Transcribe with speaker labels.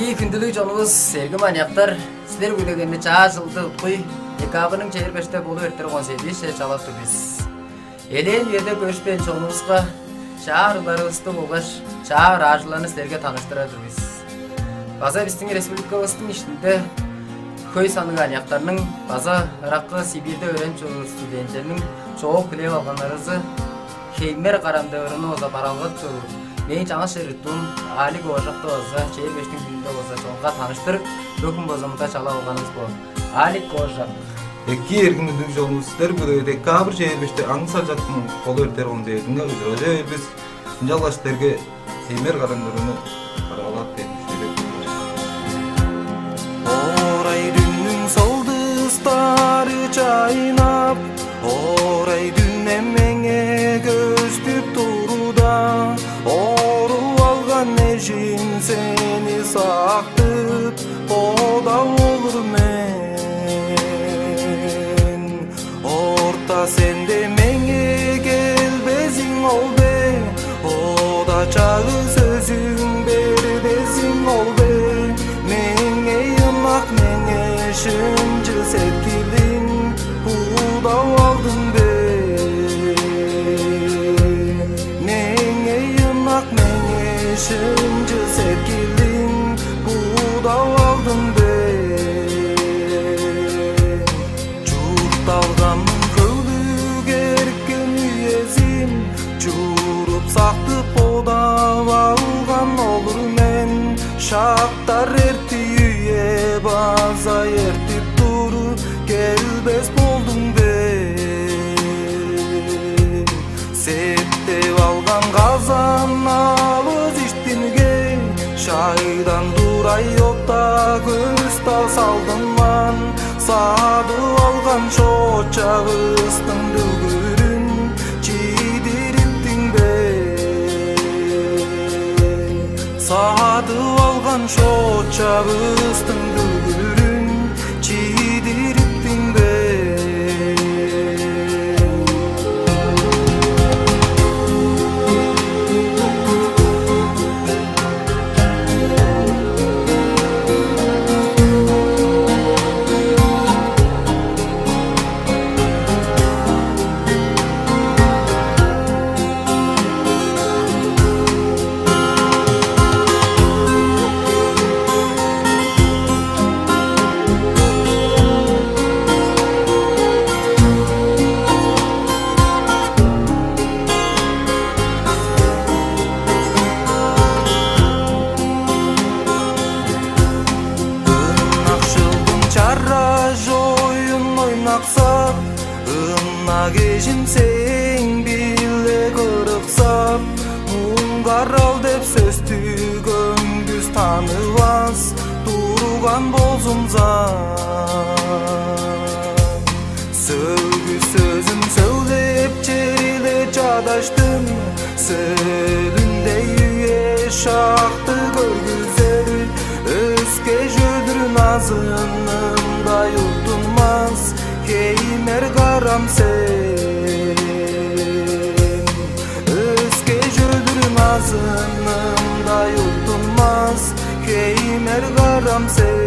Speaker 1: Али күндүлүк жолубуз серги маньяктар силер күйлөгөнү жаа жылды утпуй декабрдын 25-те болуп эртер 18 чалаттык биз. Элен үйдө көрүшпөн чоңубузга шаарыбарыбызды болгош шаар ажыланы силерге тааныштырабыз биз. База биздин республикабыздын ичинде көй саны маньяктарынын база Иракка, Сибирде өйрөнүп жүргөн студенттердин чогуу плев алгандарыбызы Хеймер карамдыбырыны оза баралгат жүрүп. Мен жаңа шерттун Али Кожакты база 25-тин күнүндө база чоңга тааныштырып, бөкүн базамда чала алганыбыз бул. Али Кожак.
Speaker 2: Эки эркиндүүлүк жолубуз силер бүгүн декабр 25-те аң сажаттын колу эртер 18-inde өзү биз жалгаш силерге Хеймер карамдыбырыны каралат деп
Speaker 3: Орай дүннүн солдыстары чайнап, орай дүн эмеңе көзтүп туруда, оруп алган эжин сени сактып, ода болур мен. Орта сенде меңе келбесиң ол бе, ода чагы сөзүң бербесиң ол бе. Меңе ымак меңе шынчы сеткилиң, удап алдың бе. Меңе ымак меңе шынчы сеткилиң, удап алдың бе. Журталганмын көлүк эркен үйесин, журуп сактып одап алган олур мен. Шактар эрти үйе база эртип туруп, келбес болдуң бе. Септеп алган казан алып иштинге, шайдан турай отта көз тал салдыман. Садып алган чочагыстын дүгүрүн чийдириптиң бе. Садып алган чочагыстын дүгүрүн чийдириптиң бе. Ынак эжим сең биле кырыксап, муңгарал деп сөздү көңгүз таныбас, турган болсун зан. Сөлгү сөзүм сөйлеп жериле жадаштым, сөлүндө үйе шакты көргүзөр, өзге жөдүрүн азынымдай утулмас. Хеймер карам сен, өзге жөдүрүн азынымдай утулмас. Хеймер карам сен.